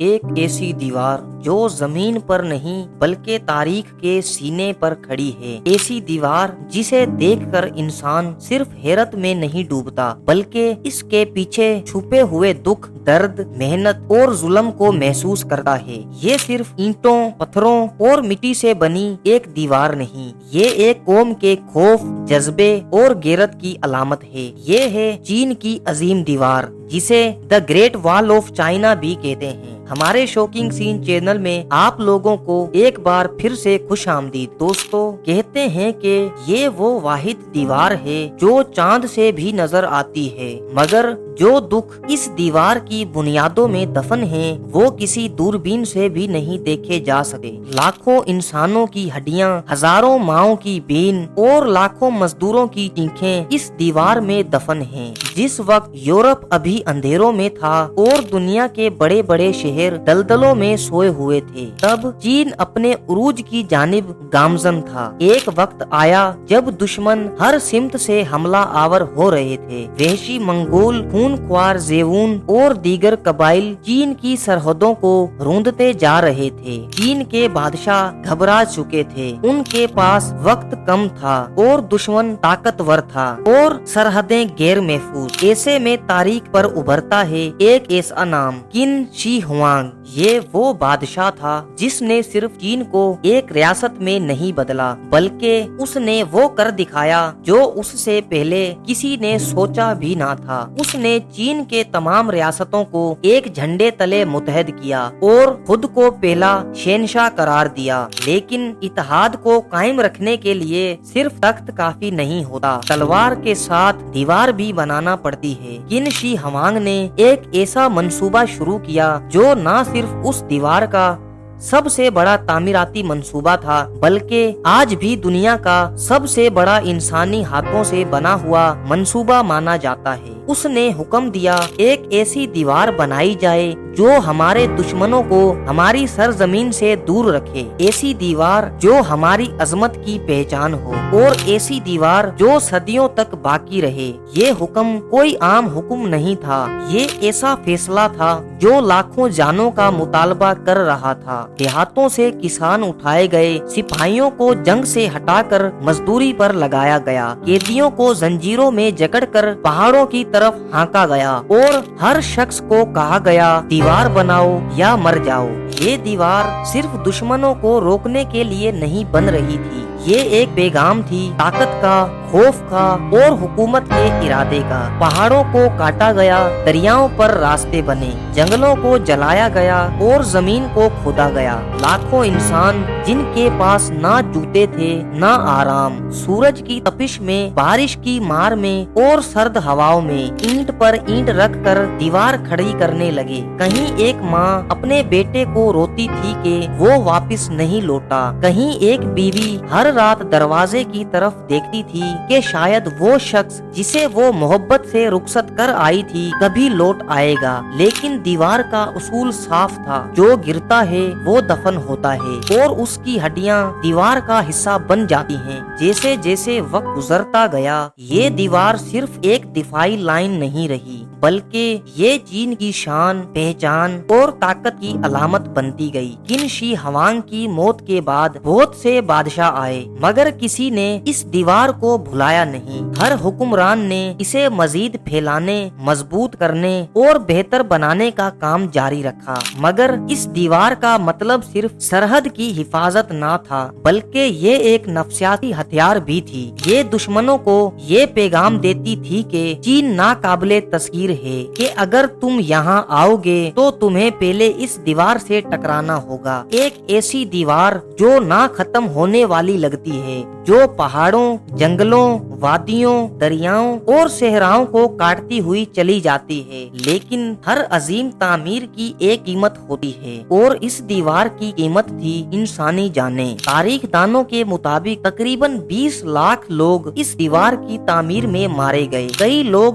ایک ایسی دیوار جو زمین پر نہیں بلکہ تاریخ کے سینے پر کھڑی ہے، ایسی دیوار جسے دیکھ کر انسان صرف حیرت میں نہیں ڈوبتا بلکہ اس کے پیچھے چھپے ہوئے دکھ، درد، محنت اور ظلم کو محسوس کرتا ہے۔ یہ صرف اینٹوں، پتھروں اور مٹی سے بنی ایک دیوار نہیں، یہ ایک قوم کے خوف، جذبے اور غیرت کی علامت ہے۔ یہ ہے چین کی عظیم دیوار، جسے دی گریٹ وال آف چائنا بھی کہتے ہیں۔ ہمارے شوکنگ سین چینل میں آپ لوگوں کو ایک بار پھر سے خوش آمدید۔ دوستو، کہتے ہیں کہ یہ وہ واحد دیوار ہے جو چاند سے بھی نظر آتی ہے، مگر جو دکھ اس دیوار کی بنیادوں میں دفن ہیں وہ کسی دوربین سے بھی نہیں دیکھے جا سکے۔ لاکھوں انسانوں کی ہڈیاں، ہزاروں ماؤں کی بین اور لاکھوں مزدوروں کی چینخیں اس دیوار میں دفن ہیں۔ جس وقت یورپ ابھی اندھیروں میں تھا اور دنیا کے بڑے بڑے شہر دلدلوں میں سوئے ہوئے تھے، تب چین اپنے عروج کی جانب گامزن تھا۔ ایک وقت آیا جب دشمن ہر سمت سے حملہ آور ہو رہے تھے۔ وحشی منگول، خونخوار زیون اور دیگر قبائل چین کی سرحدوں کو روندتے جا رہے تھے۔ چین کے بادشاہ گھبرا چکے تھے، ان کے پاس وقت کم تھا اور دشمن طاقتور تھا اور سرحدیں غیر محفوظ۔ ایسے میں تاریخ پر ابھرتا ہے ایک ایسا نام، قن شی ہوانگ۔ یہ وہ بادشاہ تھا جس نے صرف چین کو ایک ریاست میں نہیں بدلا بلکہ اس نے وہ کر دکھایا جو اس سے پہلے کسی نے سوچا بھی نہ تھا۔ اس نے چین کے تمام ریاستوں کو ایک جھنڈے تلے متحد کیا اور خود کو پہلا شہنشاہ قرار دیا۔ لیکن اتحاد کو قائم رکھنے کے لیے صرف تخت کافی نہیں ہوتا، تلوار کے ساتھ دیوار بھی بنانا پڑتی ہے۔ قن شی ہوانگ نے ایک ایسا منصوبہ شروع کیا جو نہ صرف اس دیوار کا سب سے بڑا تعمیراتی منصوبہ تھا بلکہ آج بھی دنیا کا سب سے بڑا انسانی ہاتھوں سے بنا ہوا منصوبہ مانا جاتا ہے۔ اس نے حکم دیا ایک ایسی دیوار بنائی جائے جو ہمارے دشمنوں کو ہماری سرزمین سے دور رکھے، ایسی دیوار جو ہماری عظمت کی پہچان ہو اور ایسی دیوار جو صدیوں تک باقی رہے۔ یہ حکم کوئی عام حکم نہیں تھا، یہ ایسا فیصلہ تھا جو لاکھوں جانوں کا مطالبہ کر رہا تھا۔ دیہاتوں سے کسان اٹھائے گئے، سپاہیوں کو جنگ سے ہٹا کر مزدوری پر لگایا گیا، قیدیوں کو زنجیروں میں جکڑ کر پہاڑوں کی طرف ہانکا گیا اور ہر شخص کو کہا گیا دیوار بناؤ یا مر جاؤ۔ یہ دیوار صرف دشمنوں کو روکنے کے لیے نہیں بن رہی تھی، یہ ایک پیغام تھی طاقت کا، خوف کا اور حکومت کے ارادے کا۔ پہاڑوں کو کاٹا گیا، دریاؤں پر راستے بنے، جنگلوں کو جلایا گیا اور زمین کو کھودا گیا۔ لاکھوں انسان جن کے پاس نہ جوتے تھے نہ آرام، سورج کی تپش میں، بارش کی مار میں اور سرد ہواؤں میں اینٹ پر اینٹ رکھ کر دیوار کھڑی کرنے لگے۔ کہیں ایک ماں اپنے بیٹے کو روتی تھی کہ وہ واپس نہیں لوٹا، کہیں ایک بیوی ہر رات دروازے کی طرف دیکھتی تھی کہ شاید وہ شخص جسے وہ محبت سے رخصت کر آئی تھی کبھی لوٹ آئے گا۔ لیکن دیوار کا اصول صاف تھا، جو گرتا ہے وہ دفن ہوتا ہے اور اس کی ہڈیاں دیوار کا حصہ بن جاتی ہیں۔ جیسے جیسے وقت گزرتا گیا، یہ دیوار صرف ایک دفاعی لائن نہیں رہی بلکہ یہ چین کی شان، پہچان اور طاقت کی علامت بنتی گئی۔ قن شی ہوانگ کی موت کے بعد بہت سے بادشاہ آئے مگر کسی نے اس دیوار کو بھلایا نہیں۔ ہر حکمران نے اسے مزید پھیلانے، مضبوط کرنے اور بہتر بنانے کا کام جاری رکھا، مگر اس دیوار کا مطلب صرف سرحد کی حفاظت نہ تھا بلکہ یہ ایک نفسیاتی ہتھیار بھی تھی۔ یہ دشمنوں کو یہ پیغام دیتی تھی کہ چین ناقابل تسخیر ہے، کہ اگر تم یہاں آؤ گے تو تمہیں پہلے اس دیوار سے ٹکرانا ہوگا، ایک ایسی دیوار جو نہ ختم ہونے والی لگتی ہے، جو پہاڑوں، جنگلوں، وادیوں، دریاؤں اور صحراؤں کو کاٹتی ہوئی چلی جاتی ہے۔ لیکن ہر عظیم تعمیر کی ایک قیمت ہوتی ہے اور اس دیوار کی قیمت تھی انسانی جانیں۔ تاریخ دانوں کے مطابق تقریباً 20 لاکھ لوگ اس دیوار کی تعمیر میں مارے گئے، کئی لوگ